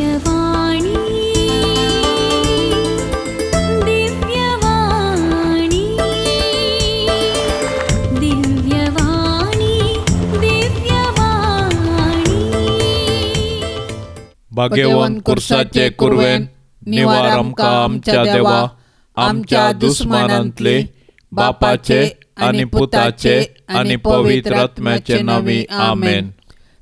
दिव्यवाणी दिव्यवाणी दिव्यवाणी दिव्यवाणी भाग्यवान कुर्साचे कुर्वेन निवार आमकां आमच्या देवा आमच्या दुस्मानांतले बापाचे आणि पुताचे आणि पवित्र आत्म्याचे नावी आमेन.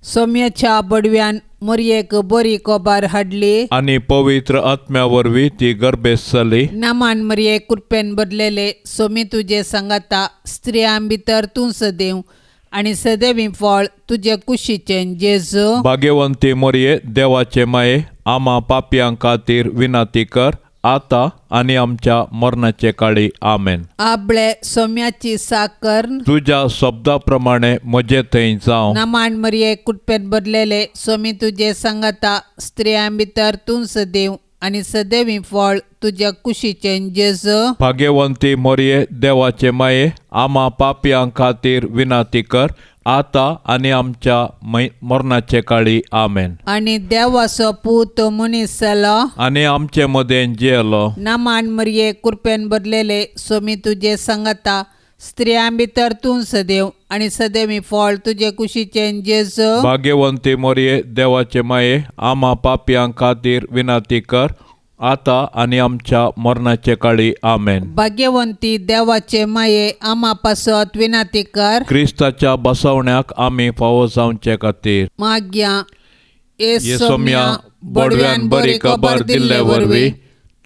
सौम्याच्या बडव्यान मरयेक बरी कोबार हाडली आणि पवित्र आत्म्यावरवी ती गर्भेस जाली. नामान मरये कृपेन बदलेले सोमी तुझे सांगाता स्त्रियां भितर तूं सदैव आणि सदैवी फळ तुझे कुशीचे जेजू. भाग्यवंती मोरये देवाचे माये आम्हा पापयां खातीर विनाती कर आता आणि आमच्या मरणाचे काळी आमेन. आपले सौम्याची साकर तुझ्या शब्दाप्रमाणे म्हजे थंय जावं. नामान मरये कृपेन बदलेले सोमी तुझे सांगाता स्त्रियां भितर तूं सदैव आणि सदैवी फळ तुझ्या कुशीचे जेजू. भाग्यवंती मोरये देवाचे माये आम्हा पापयां खातीर विनाती कर आता आणि आमच्या मरणाचे काळी आमेन. आणि देवाचो पूत मनीस जालो आणि आमचे मदें जियेलो. नामान मरये कृपेन बदलेले सोमी तुझे सांगाता स्त्रियां भितर तूं सदैव आणि सदैवी फळ तुझे कुशीचे जेजू. भाग्यवंती मोरये देवाचे माये आम्हा पापयां खातीर विनाती कर आता आणि आमच्या मरणाचे काळी आमेन. भाग्यवंती देवाचे माये आम्हा पासत विनाती कर क्रिस्ताच्या बसवण्याक आम्ही फावो जावचे खातीर माग्या येसोम्या बडव्यान बरी खबर दिल्ले वरवी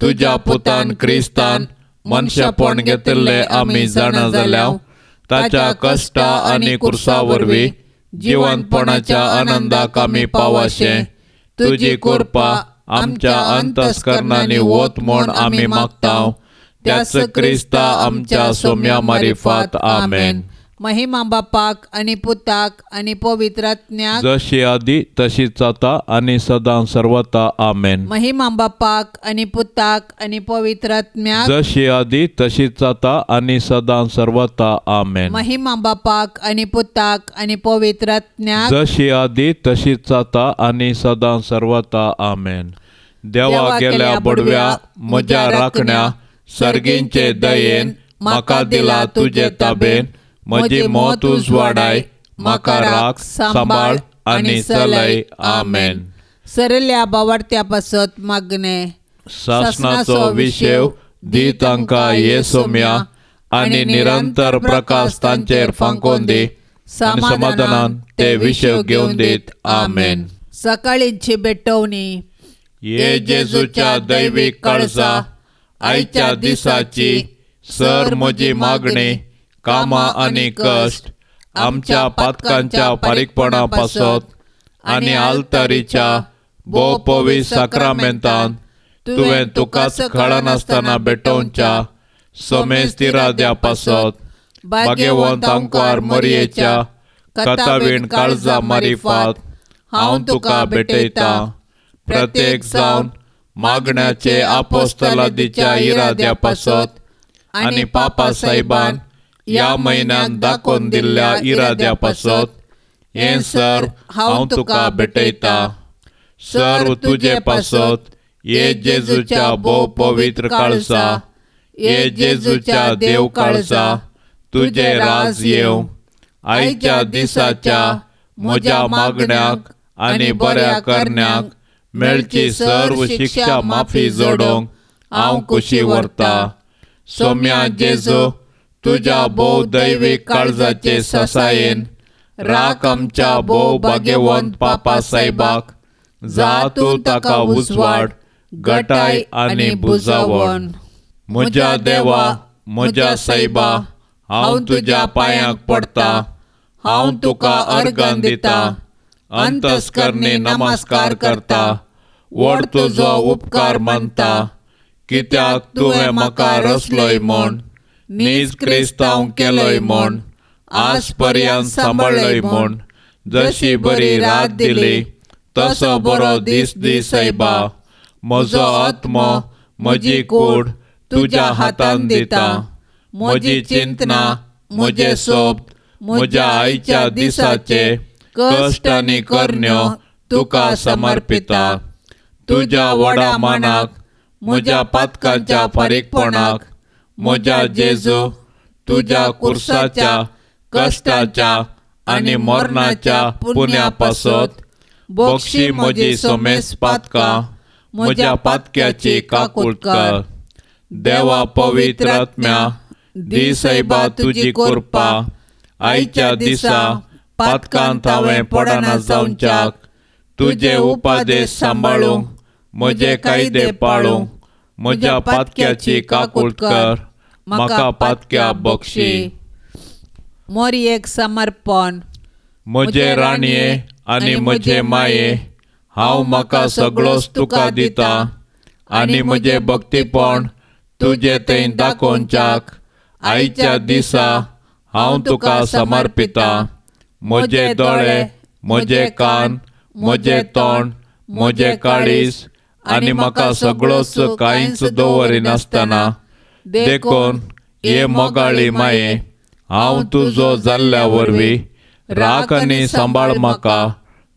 तुझ्या पुतान क्रिस्तान मनशापण घेतिल्ले आम्ही जाणा जाल्याव ताच्या कष्टा आणि कुर्सा वरवी जिवंतपणाच्या आनंदाक आम्ही पावाशे तुझी कृपा आमच्या अंतस्करणांनी वत म्हूण आम्ही मागताव. त्याच क्रिस्ता आमच्या सौम्या मारिफात आमेन. महिमा बापाक आणि पुताक आणि पवित्र आत्म्याक जशी आदी तशीच आता आणि सदां सर्वता आमेन. महिमा बापाक आणि पुताक आणि पवित्र आत्म्याक जशी आदी तशीच आता आणि सदां सर्वता आमेन. महिमा बापाक आणि पुताक आणि पवित्र आत्म्याक जशी आदी तशीच आता आणि सदां सर्वता आमेन. देवा गेल्या बडव्या म्हज्या राखण्या सर्गींचे दयेन म्हाका दिला तुझे ताबेन म्हजी मोत उजवाडाय म्हाका राख सांबाळ आणि चलय आमेन. सरल्या बावडत्या पासत मागणे शासनाचो विशेव दी तांकां येसोम्या आणि निरंतर प्रकाश तांचेर फांकोन दी आणि समाधानान ते विशेव घेवन दीत आमेन. सकाळींची बेटवणी ये जेजूच्या दैवीक काळजा आयच्या दिसाची सर म्हजी मागणी कामां आणि कश्ट आमच्या पातकांच्या पारीकपणा पासत आणि आल्तारीच्या भोव पवित्र साक्रामेंतान तुवें तुकाच कळनासतना बेटोवच्या समेज तिराद्या पासत भाग्यवंत आंकवार मरयेच्या कथावीण काळजा मारिफात हांव तुका भेटयता. प्रत्येक जावन मागण्याचे आपोस्तलादीच्या इराद्या पासत आणि पापा साहेबान या म्हयन्यान दाखोवन दिल्ल्या इराद्या पासत हें सर्व हांव तुका भेटयता. सर्व तुजे पासत ये जेजूच्या भोव पवित्र काळजा ये जेजूच्या देव काळजा तुझे राज येव. आयच्या दिसाच्या म्हज्या मागण्याक आणि बऱ्या करण्याक मेळची सर्व शिक्षा माफी जोडोंक हांव खुशी व्हरता. सौम्या जेजू तुझ्या भोव दैवीक काळजाचे ससायेन राख आमच्या भोव भाग्यवंत पापा साहेबाक जा तूं ताका उजवाड घटाय आणि बुजावण. म्हज्या देवा म्हज्या साहेबा हांव तुज्या पांयांक पडटा हांव तुका अर्गां दिता अंतस्करणी नमस्कार करता व्हड तुजो उपकार मानता कित्याक तुवें म्हाका रचलोय म्हूण नीज क्रिस्तांव केलोय म्हूण आज पर्यंत सांबाळलोय म्हूण जशी बरी रात दिली तसो बरो दीस दी साहेबा. म्हजो आत्मो म्हजी कूड तुज्या हातान दिता. म्हजी चिंतना म्हजे सोब म्हज्या आयच्या दिसाचे कश्ट आनी करण्यो तुका समर्पिता. तुज्या व्हडा मानाक, म्हज्या पातकांच्या फारीकपणाक, म्हज्या जेजू, तुज्या कुर्साच्या, कश्टाच्या आनी मरणाच्या पुण्या पासत बक्षी म्हजी सोमेस पातकां, म्हज्या पातक्याची काकूट कर. देवा पवित्र आत्म्या, दिसैबा तुजी कृपा आयच्या दिसा पातकांत हांवें पडना जावच्याक, तुजे उपादेश सांबाळूंक, म्हजे कायदे पाळूंक, म्हज्या पातक्याची काकूट कर. म्हाका पातक्या बक्षी. मोरयेक समर्पण. म्हजे राणये आनी म्हजे माये, हांव म्हाका सगळोच तुका दिता आनी म्हजें भक्तीपण तुजे थंय दाखोवच्याक आयच्या दिसा हांव तुका समर्पिता. म्हजे दोळे, म्हजे कान, म्हजें तोंड, म्हजें काळीज आनी म्हाका सगळोच कांयच दवरिनासतना देखून हे मोगाळी माये, हांव तुजो जाल्ल्या वरवीं राख आनी सांबाळ म्हाका,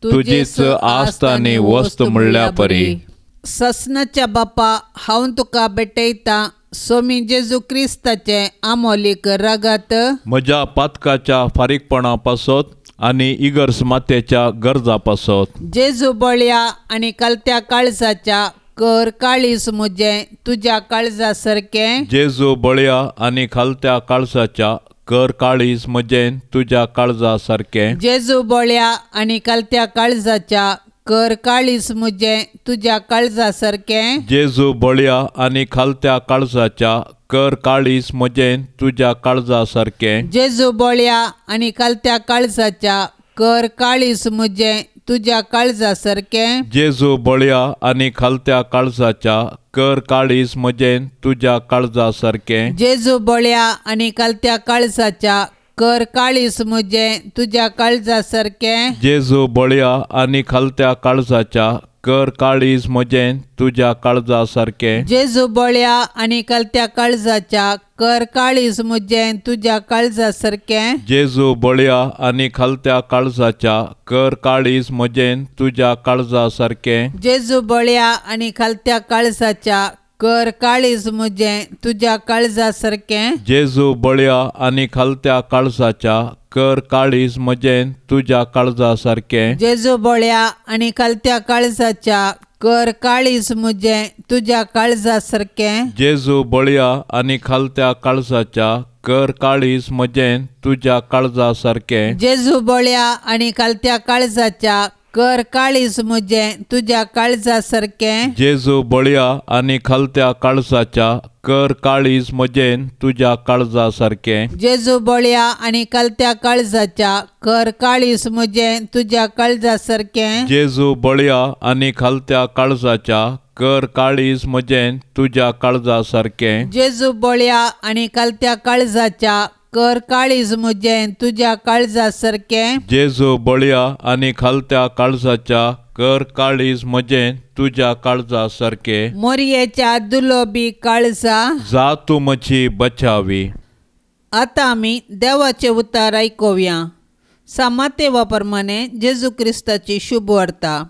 तुजीच आस्त आनी वस्त म्हणल्या परी. ससनाच्या बापा, हांव तुका भेटयता सोमी जेजू क्रिस्ताचे आमोलीक रगत, म्हज्या पातकाच्या फारीकपणा पासत आनी इगर्ज मातेच्या गरजा पासत. जेजू बळ्या आनी कलत्या काळजाच्या कर काळीज म्हजें तुज्या काळजा सारकें. जेजू बळया आनी खालत्या काळजाच्या कर काळीज म्हजें तुज्या काळजा सारकें. जेजू बळ्या आनी कलत्या काळजाच्या कर काळीज म्हजें तुज्या काळजा सारकें. जेजू बळया आनी खालत्या काळजाच्या कर काळीज म्हजें तुज्या काळजा सारकें. जेजू बळ्या आनी कलत्या काळजाच्या कर काळीज म्हजें तुज्या काळजा सारकें. जेजू बळया आनी खालत्या काळजाच्या कर काळीज म्हजें तुज्या काळजा सारकें. जेजू बळ्या आनी कलत्या काळजाच्या कर काळीज म्हजें तुज्या काळजा सारकें. जेजू बळया आनी खालत्या काळजाच्या कर काळीज म्हजें तुज्या काळजा सारकें. जेजू बळ्या आनी कलत्या काळजाच्या कर काळीज म्हजें तुज्या काळजा सारकें. जेजू बळया आनी खालत्या काळजाच्या कर काळीज म्हजें तुज्या काळजा सारकें. जेजू बळ्या आनी खालत्या काळजाच्या कर काळीज म्हजें तुज्या काळजा सारकें. जेजू बळया आनी खालत्या काळजाच्या कर काळीज म्हजें तुज्या काळजा सारकें. जेजू बळ्या आनी खालत्या काळजाच्या कर काळीज म्हजें तुज्या काळजा सारकें. जेजू बळया आनी खालत्या काळजाच्या कर काळीज म्हजें तुज्या काळजा सारकें. जेजू बळ्या आनी खालत्या काळजाच्या कर काळीज म्हजें तुज्या काळजा सारकें. जेजू बळया आनी खालत्या काळजाच्या कर काळीज म्हजें तुज्या काळजा सारकें. जेजू बळ्या आनी खालत्या काळजाच्या कर काळीज म्हजें तुज्या काळजा सारकें. जेजू बळया आनी खालत्या काळजाच्या कर काळीज म्हजें तुज्या काळजा सारकें. जेजू बळ्या आनी खालत्या काळजाच्या कर काळीज म्हजें तुज्या काळजा सारकें. जेजू बळया आनी खालत्या काळजाच्या कर काळीज म्हजें तुज्या काळजा सारकें. मोरयेच्या दुलोबी काळजा, जा तूं म्हजी बचावी. आतां आमी देवाचें उतार आयकुया. सामातेवा प्रमाणे जेजू क्रिस्ताची शुभ वार्ता,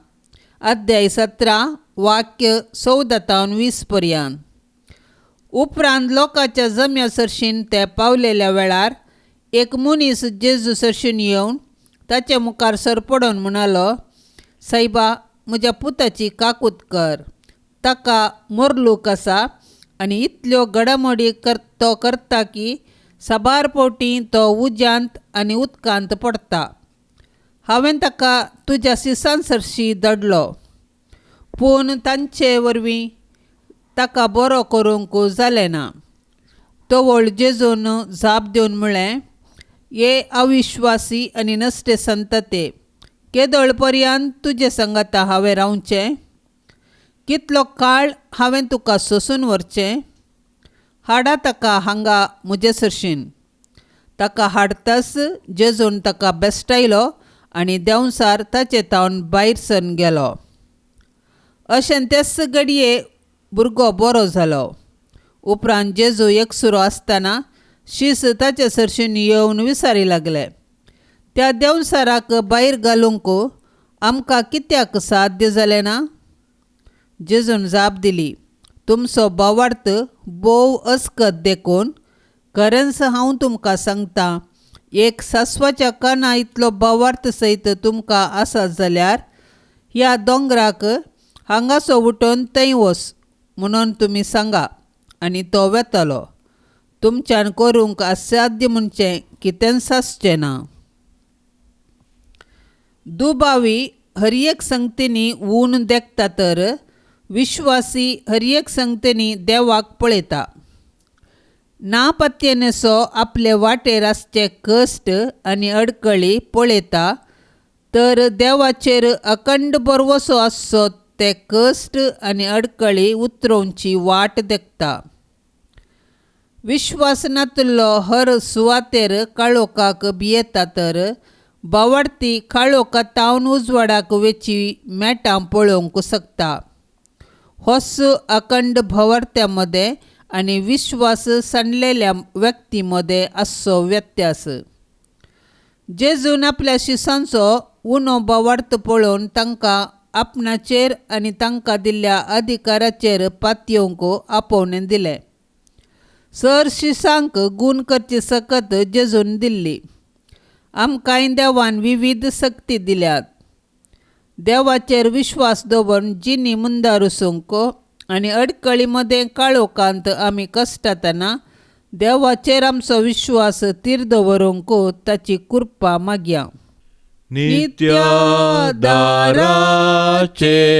अध्याय 17 वाक्य 14-20 पर्यंत. उपरांत लोकांच्या जम्या सरशीन ते पावलेल्या वेळार एक मनीस जेजू सरशीन येवन ताचे मुखार सरपडून म्हणालो, सायबा, म्हज्या पुताची काकूट कर. ताका मोरलूक आसा आनी इतल्यो घडामोडी तो करता की साबार फावटी तो उज्यांत आनी उदकांत पडटा. हांवें ताका तुज्या सिसान सरशी धाडलो, पूण तांचे वरवीं ताका बरो करूंक जालें ना. तवळ जेजून जाप दिवन म्हळें, ये अविश्वासी आनी नश्टे संतते, केदोळ पर्यंत तुजे संगता हांवें रावचें? कितलो काळ हांवें तुका सोसून व्हरचें? हाडा ताका हांगा म्हजे सरशीन. ताका हाडताच जेजून ताका बेश्टायलो आनी देंवसार ताचे तावन भायर सरून गेलो. अशें तेच घडये भुरगो बरो जालो. उपरांत जेजू एकसुरो आसतना शीस ताचे सरशीन येवन विचारी लागले, त्या देंवसाराक भायर घालूंक आमकां कित्याक साध्य जालें ना? जेजून जाप दिली, तुमचो बोवार्थ बोव अस्कत देखून खरेंच हांव तुमकां सांगतां, एक सासवाच्या काना इतलो बोवार्थ सयत तुमकां आसा जाल्यार ह्या दोंगराक हांगासो उठोन थंय वच म्हणून तुमी सांगा आनी तो वेतलो. तुमच्यान करूंक असाध्य म्हणचें कितेंच आसचें ना. दुबावी हर एक संगतींनी ऊन देखता तर विश्वासी हर एक संगतींनी देवाक पळयता. नापत्तेनेसो आपले वाटेर आसचे कश्ट आनी अडकळी पळयता तर देवाचेर अखंड भरवसो आसचो ते कश्ट आनी अडकळी उतरोवची वाट देखता. विश्वासनांतलो हर सुवातेर काळोखाक भियेता तर बोवार्थी काळोखांतावन उजवाडाक वेची मेटां पळोवंक शकता. होच अखंड भोवार्थ्या मदें आनी विश्वास सांडलेल्या व्यक्ती मदें आसचो व्यत्यास. जेजून आपल्या शिसांचो उणो बोवार्थ पळोवन तांकां आपणाचेर आनी तांकां दिल्ल्या अधिकाराचेर पातयेवंक आपोवणें दिलें. सर शिसांक गूण करचे सकत जेजून दिल्ली. आमकांय देवान विविध सक्ती दिल्यात. देवाचेर विश्वास दवरून जिणी मुंदार वचूंक आनी अडकळी मदें काळोखांत आमी कश्टातना देवाचेर आमचो विश्वास तीर दवरूंक ताची कृपा मागया. नित्यादाराचे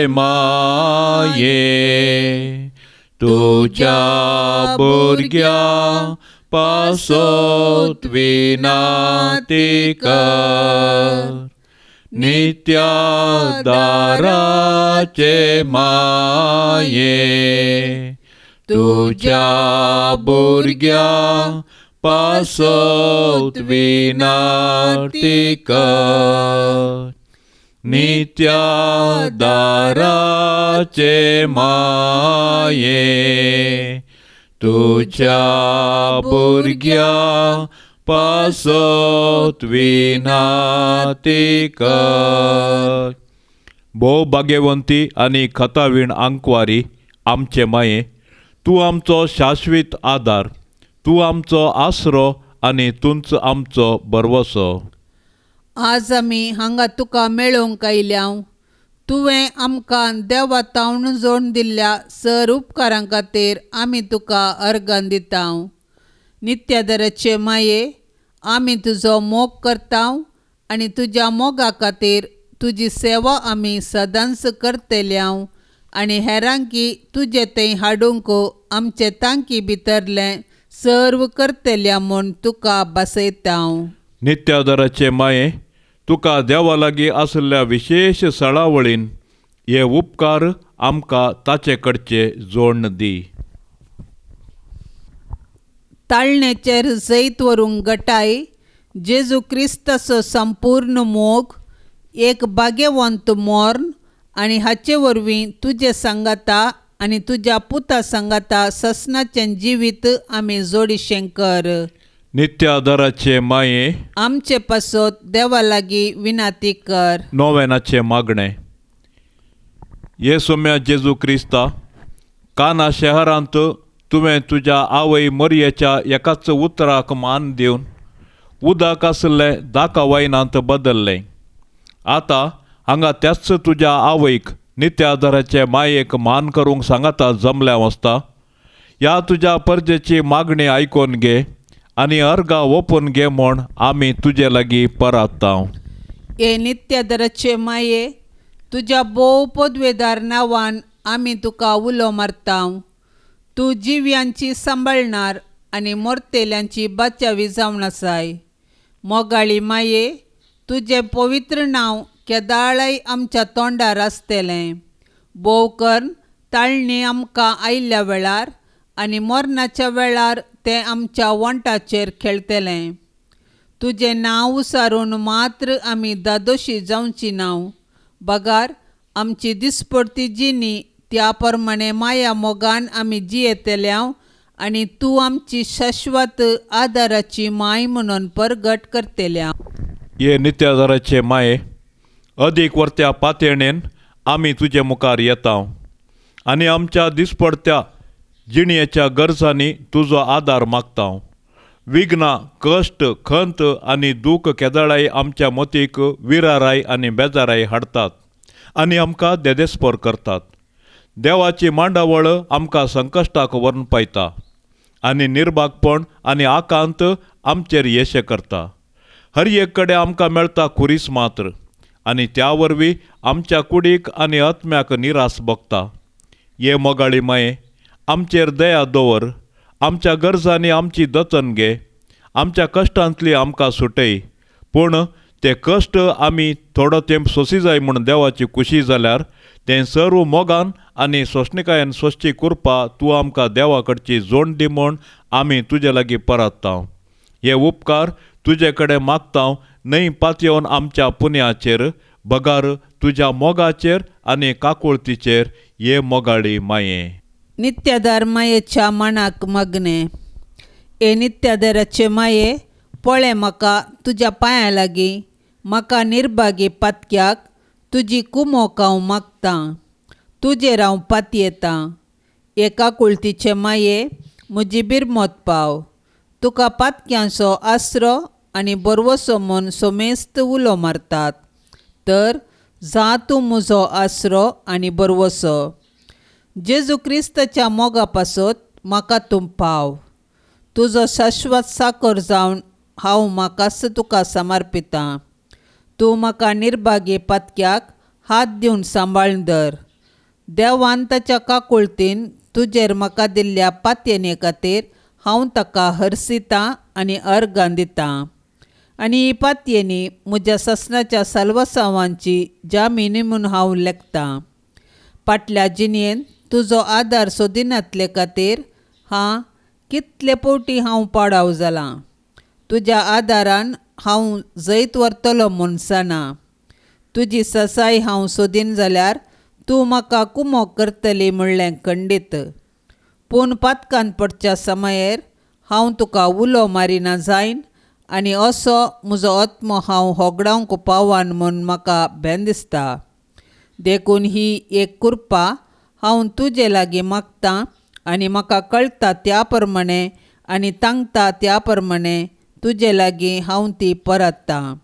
माये तुझ्या भुरग्या पासत विनाती कर. नित्यादाराचे माये तुझ्या भुरग्या पासत विनाती कर. नित्यादाराचे माये तुझ्या भुरग्या पासत विनाती कर. भोव भाग्यवंती आनी खतावीण आंकवारी आमचे माये, तूं आमचो शाश्वीत आदार, तूं आमचो आसरो आनी तूंच आमचो बरवसो. आज आमी हांगा तुका मेळोवंक आयल्याव. तुवें आमकां देवातावन जोडून दिल्ल्या सर उपकारां खातीर आमी तुका अर्गां दितां. नित्यादाराचे माये, आमी तुजो मोग करतां आनी तुज्या मोगा खातीर तुजी सेवा आमी सदांच करतल्यांव आनी हेरांकी तुजे थंय हाडूंक आमचे तांकी भितरलें सर्व करतल्या म्हूण तुका बसयतां. नित्यादाराचे माये, तुका देवा लागीं आसल्या विशेश सळावळीन हे उपकार आमकां ताचे कडचे जोडण दी. ताळणेचेर जैत व्हरूंक गटाय जेजू क्रिस्ताचो संपूर्ण मोग, एक भाग्यवंत मोर्न आनी हाचे वरवीं तुजे सांगाता आनी तुज्या पुता सांगाता ससनाचें जिवीत आमी जोडिशें कर. नित्यादाराचे माये, आमचे पासत देवा लागीं विनाती कर. नोवेनाचे मागणें. येसुम्या जेजू क्रिस्ता, काना शहरांत तुवें तुज्या आवय मरियेच्या एकाच उतराक मान दिवन उदक आसलें दाका वायनांत बदल्लें. आतां हांगा त्याच तुज्या आवयक नित्यादाराचे मायेक मान करूंक सांगाता जमल्या वसता. ह्या तुज्या परजेची मागणी आयकोन घे आनी अर्गां ओपून घे म्हूण आमी तुजे लागीं परात्तांव. हे नित्यादाराचे माये, तुज्या बोव पदवेदार नांवान आमी तुका उलो मारतां. तूं जिव्यांची सांबाळणार आनी मोरतेल्यांची बाचावी जावन आसाय. मोगाळी माये, तुजें पवित्र नांव केदाळय आमच्या तोंडार आसतलें. बोव कर्ण ताळणी आमकां आयिल्ल्या वेळार आनी मरणाच्या वेळार तें आमच्या वंटाचेर खेळटलें. तुजें नांव उसारून मात्र आमी दादोशी जावची नांव. बगार आमची दिसपडती जिणी त्या प्रमाणे माया मोगान आमी जियेतल्यांव आनी तूं आमची शाश्वत आदाराची माय म्हणून परगट करतल्या. ये नित्यादाराचे माये, अदीक वर्त्या पातयणेन आमी तुजे मुखार येतां. आनी आमच्या दिसपडत्या जिणयेच्या गरजांनी तुजो आदार मागता. विघ्नां, कश्ट, खंत आनी दूख केदळाय आमच्या मतीक विराराय आनी बेजाराय हाडटात आनी आमकां देदेस्पर करतात. देवाची मांडावळ आमकां संकश्टाक व्हरून पायता आनी निर्भागपण आनी आकांत आमचेर येशे करता. हर एक कडेन आमकां मेळटा खुरीस मात्र आनी त्या वरवीं आमच्या कुडीक आनी आत्म्याक निरास भोगता. ये मोगाळी माये, आमचेर दया दवर, आमच्या गरजांनी आमची दचन घे, आमच्या कश्टांतली आमकां सुटय. पूण ते कश्ट आमी थोडो तेंप सोंसी जाय म्हूण देवाची खुशी जाल्यार तें सर्व मोगान आनी सोंसणिकायेन सोंसची कुरपा तूं आमकां देवा कडची जोड दी म्हूण आमी तुजे लागीं परतता. हे उपकार तुजे कडेन मागता न्हय पातयेवन आमच्या पुण्याचेर, बगार तुज्या मोगाचेर आनी काकुळतीचेर. ये मोगाळी माये. नित्यादार मायेच्या मनाक मग्ने. ए नित्यादाराचे माये, पळय म्हाका तुज्या पांयां लागीं, म्हाका निर्भागी पातक्याक तुजी कुमोक हांव मागतां. तुजेर हांव पातयेतां. एका कुळतीचे माये, म्हजी बिरमोत पाव. तुका पातक्यांचो आसरो आनी बरवसो म्हूण सोमेस्त उलो मारतात. तर जा तूं म्हजो आसरो आनी बरवसो. जेजू क्रिस्ताच्या मोगा पासत म्हाका तूं पाव. तुजो शाश्वत साकर जावन हांव म्हाकाच तुका समर्पितां. तूं म्हाका निर्भागी पातक्याक हात दिवन सांबाळून धर. देवान ताच्या काकुळतीन तुजेर म्हाका दिल्ल्या पातयेने खातीर हांव ताका हरसितां आनी अर्गां दितां. आनी ही पातयेनी म्हज्या ससनाच्या साल्वसांवांची जामिनी म्हूण हांव लेखतां. फाटल्या जिणयेन तुजो आदार सोदिनातले खातीर कितले फावटी हांव पाडाव जालां. तुज्या आदारान हांव जैत व्हरतलो म्हूण साना. तुजी ससाय हांव सोदीन जाल्यार तूं म्हाका कुमोक करतली म्हणलें खंडीत. पूण पातकान पडच्या समयेर हांव तुका उलो मारिना जायन आनी असो म्हजो आत्मो हांव होगडावंक पावान म्हूण म्हाका भेन दिसता. देखून ही एक कुरपा हांव तुजे लागीं मागतां आनी म्हाका कळटा त्या प्रमाणे आनी तांगता त्या प्रमाणे तुजे लागीं हांव ती परततां.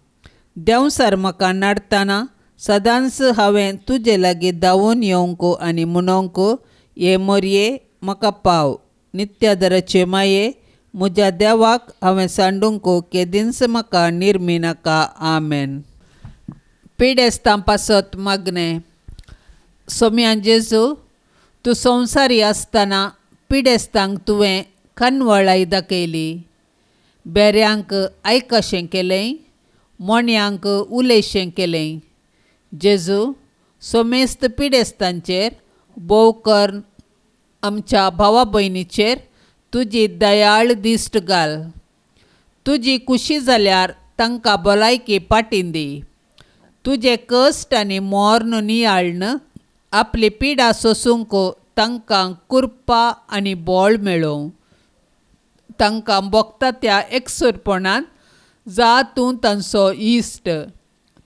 देंवसार म्हाका नाडटना सदांच हांवें तुजे लागीं धांवून येवंक आनी म्हणोंक, ये मोरये म्हाका पाव. नित्यादाराचे माये, म्हज्या देवाक हांवें सांडूंक केदींच म्हाका निर्मी नाका. आमेन. पिडेस्तां पासत मागणे. सोम्या जेजू, तूं संवसारी आसतना पिडेस्तांक तुवें खनवळाय दाखयली. बेऱ्यांक आयकशें केलें, मोण्यांक उलयशें केलें. जेजू, सोमेस्त पिडेस्तांचेर बोव कर. आमच्या भावा भयणीचेर तुजी दयाळ दिश्ट घाल. तुजी खुशी जाल्यार तांकां भलायकी पाटीन दी. तुजे कश्ट आनी मोर्न नियाळन आपली पिडा सोसूंक तांकां कुरपा आनी बोळ मेळोवं. तांकां भोगता त्या एकसुरपणान जा तूं तांचो इश्ट.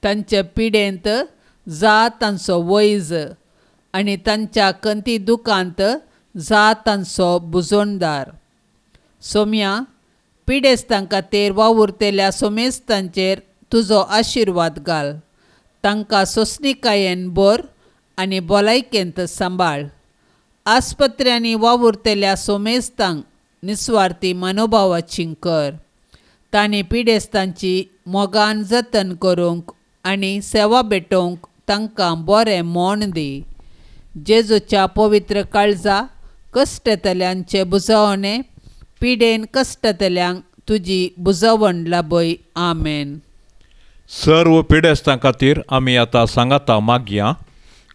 तांचे पिडेंत जा तांचो वैज आनी तांच्या खंती दुखांत जा तांचो बुजोणदार. सोम्या, पिडेस्तां खातीर वावुरतेल्या सोमेस्तांचेर तुजो आशिर्वाद घाल. तांकां सोंसणिकायेन भर आनी भलायकेंत सांबाळ. आस्पत्र्यांनी वावुरतेल्या सोमेस्तांक निस्वार्थी मनोभावाची कर. तांणी पिडेस्तांची मोगान जतन करूंक आनी सेवा भेटोवंक तांकां बरें मोण दी. जेजूच्या पवित्र काळजा कश्टतल्यांचे बुजवणे, पिडेन कश्टतल्यांक तुजी बुजवण लाभय. आमेन. सर्व पिडेस्तां खातीर आमी आतां सांगाता मागया.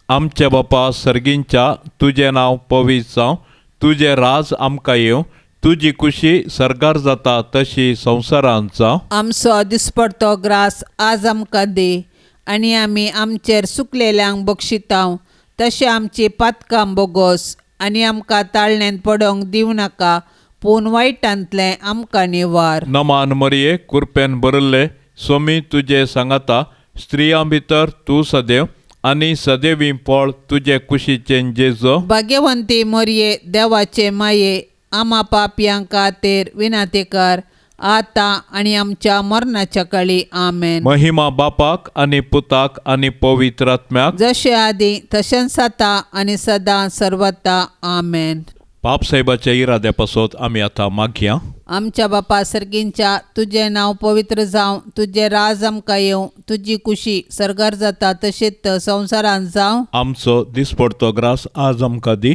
आमचे बापा सर्गींच्या, तुजें नांव पवित्र जावं, तुजें राज आमकां येवं, तुजी खुशी सरगार जाता तशी संवसारांत जावं. आमचो दिसपडतो ग्रास आज आमकां दी आनी आमी आमचेर सुकलेल्यांक बक्षितांव तशें आमची पातकां बोगोस आनी आमकां ताळणेन पडोवंक दिवं नाका, पूण वायटांतलें आमकां निवार. नमान मरिये, कुरपेन बरल्ले, सोमी तुजे सांगाता, स्त्रियां भितर तूं सदैव आनी सदैवी फळ तुजे कुशीचें जेजो. भाग्यवंती मरिये देवाचे माये आम्हा पापयांक खातीर विनाती कर आता आणि आमच्या मरणाच्या काळी आमेन. महिमा बापाक आनी पुताक आनी पवित्र आत्म्याक, जशे आदी तशेंच आता आणि सदां सर्वता आमेन. पाप साहेबाच्या इराद्या पासत आमी आतां मागया. आमच्या बापा सर्गींच्या तुझे नाव पवित्र जावं, तुझे राज आमकां येवं, तुजी कुशी सरकार जाता तशीच संवसारांत जावं. आमचो दिसपडतो ग्रास आज आमकां दी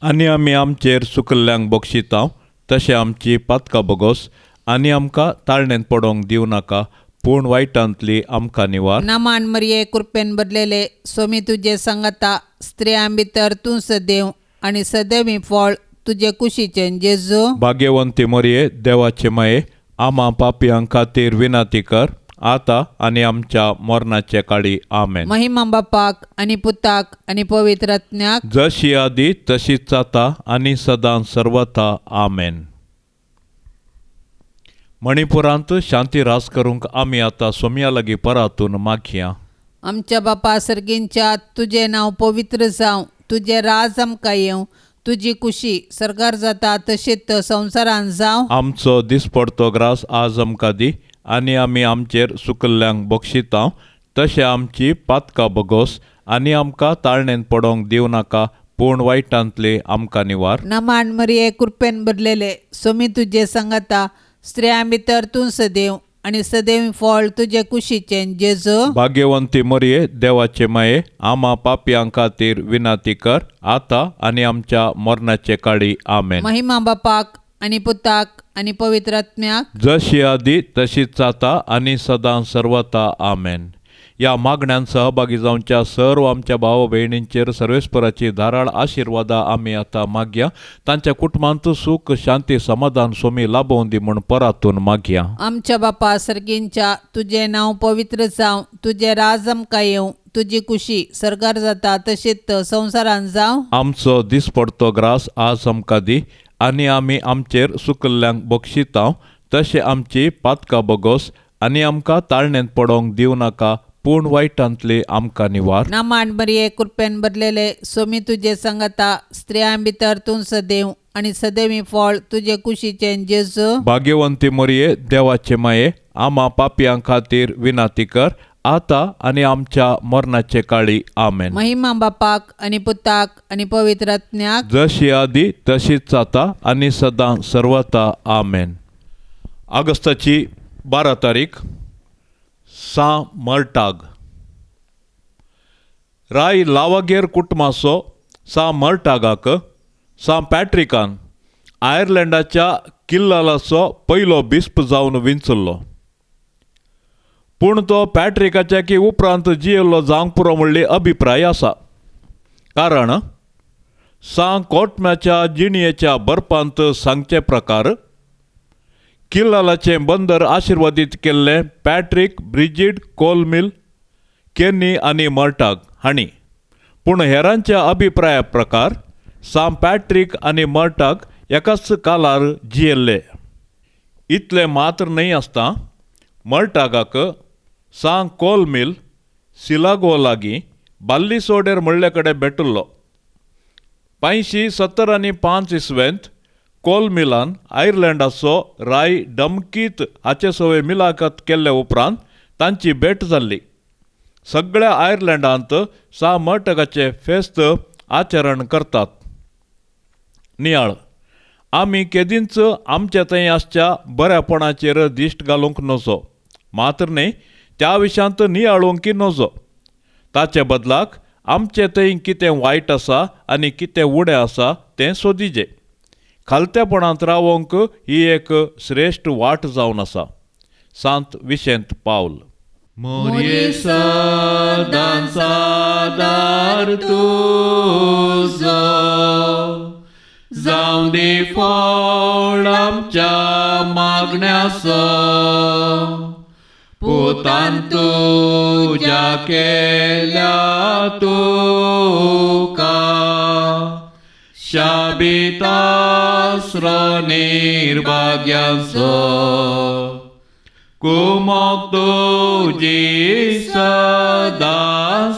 आनी आमी आमचेर सुकल्ल्यांक बक्षिता तशें आमची पातकां बोगोस आनी आमकां ताळणेंत पडोवंक दिवं नाका, पूण वायटांतली आमकां निवार. नमान मरिये कृपेन बदलेले सोमी तुजे सांगाता स्त्रियां भितर तूं सदैव आणि सदैवी फळ तुजे कुशीचें जेजू. भाग्यवंती मरिये देवाचे माये आम्हा पापयांक खातीर विनाती कर आता आनी आमच्या मरणाचे काळी आमेन. महिमा बापाक आणि पुताक आणि पवित्र आत्म्याक, जशी आदी तशीच आता आनी सदां सर्वता आमेन. मणिपुरांत शांती रास करूंक आमी आतां सोम्या लागीं परातून मागया. आमच्या बापा सर्गींच्या तुझे नाव पवित्र जावं, तुझे राज आमकां येवं, तुजी कुशी सरकार जाता तशीच संवसारांत जावं. आमचो दिसपडतो ग्रास आज आमकां दी आनी आमी आमचेर सुकल्ल्यांक बक्षिता तशें आमची पातकां बोगोस आनी आमकां ताळणेंत पडोवंक दिवं नाका, पूण वायटांतली आमकां निवार. नमान मरिये कृपेन बदलेले सोमी तुजे सांगाता स्त्रियां भितर तूं सदैव आणि सदैव फळ तुजे कुशीचें जेजू. भाग्यवंती मरिये देवाचे माये आम्हा पापयांक खातीर विनाती कर आता आनी आमच्या मरणाचे काळी आमेन. महिमा बापाक आणि पुताक आणि पवित्र आत्म्याक, जशी आदी तशीच आता आनी सदां सर्वता आमेन. या मागण्यांत सहभागी जावच्या सर्व आमच्या भाव भयणींचेर सर्वेस्पराची धाराळ आशिर्वादा आमी आतां मागया. तांच्या कुटुंबांत सुख शांती समाधान सोमी लाभोवन दी म्हूण परातून मागया. आमच्या बापा सर्गींच्या तुझे नाव पवित्र जावं, तुझे राज आमकां येवं, तुजी कुशी सरकार जाता तशीच संवसारांत जावं. आमचो दिसपडतो ग्रास आज आमकां दी आनी आमी आमचेर सुकल्ल्यांक बक्षिता तशें आमची पातकां बोगोस आनी आमकां ताळणेंत पडोवंक दिवं नाका, पूण वायटांतली आमकां निवार. नमान मरिये कृपेन बदलेले सोमी तुजे सांगाता स्त्रियां भितर तूं सदैव आणि सदैवी फळ तुजे कुशीचें जेजू. भाग्यवंती मरिये देवाचे माये आम्हा पापयांक खातीर विनाती कर आता आनी आमच्या मरणाचे काळी आमेन. महिमा बापाक आणि पुताक आणि पवित्र आत्म्याक, जशी आदी तशीच आता आनी सदां सर्वता आमेन. ऑगस्टाची 12 तारीख सा मर्टाग. राय लावागेर कुटुंबाचो सा मर्टागाक सा पॅट्रिकान आयर्लंडाच्या किल्लालाचो पयलो बिस्प जावन विंचुल्लो, पूण तो पॅट्रिकाच्या की उपरांत जियेल्लो जावंक पुरो म्हणली अभिप्राय आसा. कारण सा कोटम्याच्या जिणयेच्या बरपांत सांगचे प्रकार किल्लालाचें बंदर आशिर्वादीत केल्लें पॅट्रिक, ब्रिजिड, कोलमिल, केनी आनी मर्टाग हांणी. पूण हेरांच्या अभिप्राया प्रकार सा पॅट्रिक आनी मर्टाग एकाच कालार जियेल्ले. इतलें मात्र न्हय आसता मर्टागाक सा कोलमिल सिलागो लागीं बाल्लिसोडेर म्हणले कडेन भेटुल्लो. 570 इसवेंत कोलमिलान आयर्लंडाचो राय डमकीत हाचे सवय मिलाखत केल्ले उपरांत तांची भेट जाल्ली. सगळ्या आयर्लंडांत सा मर्टागाचे फेस्त आचरण करतात. नियाळ आमी केदींच आमचे थंय आसच्या बऱ्यापणाचेर दिश्ट घालूंक नजो, मात्र न्ही त्या विशयांत नियाळूंक नजो. ताचे बदलाक आमचे थंय कितें वायट आसा आनी कितें उणें आसा तें सोदिजे. खालतेपणांत रावोंक ही एक श्रेश्ठ वाट जावन आसा. सांत विशेंत पावल. मोरये सदां सादार तुजो, जावं दे फळ आमच्या मागण्याचो, पुतान तुज्या केल्या तुका शाबितास्रो निर्भाग्याचो, कुमोग तुजी सदां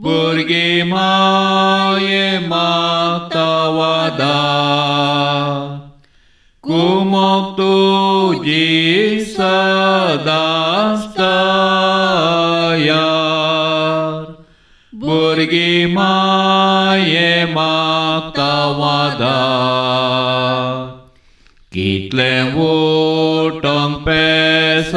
भुरगीं माये मागता वादार कुमोक तुजी सदांच तयार भुरगीं माये मागता वादार कितलें उठोंक पेसाडल्यारी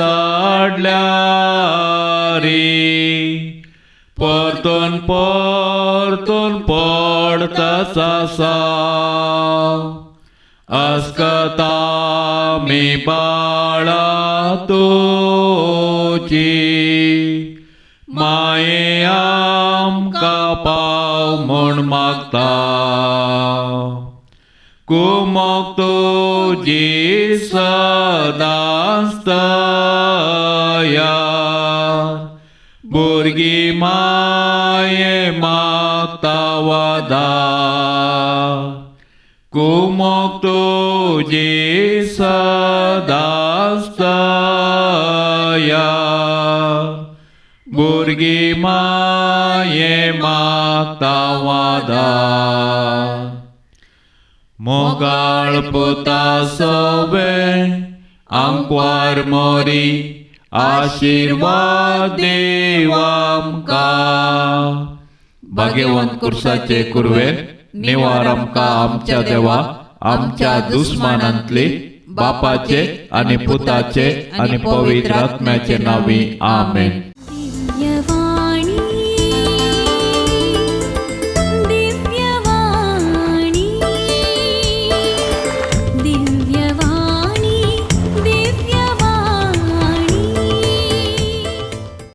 परतून परतून पडता सासाव अस्कता मी बाळा तुजी माये आमकां पाव म्हूण मागता कुमोक तुजी सदांच तयार भुरगीं माये मागता वादार कुमोक तुजी सदांच तयार भुरगीं माये मागता वादार मोगाळ पुता सोबे आंकवार मोरी आशीर्वाद देव आमकां भाग्यवंत कुर्साचे कुरवेन निवार आमकां आमच्या देवा आमच्या दुस्मानांतली बापाचे आनी पुताचे आनी पवित्र आत्म्याचे नांवी आमेन.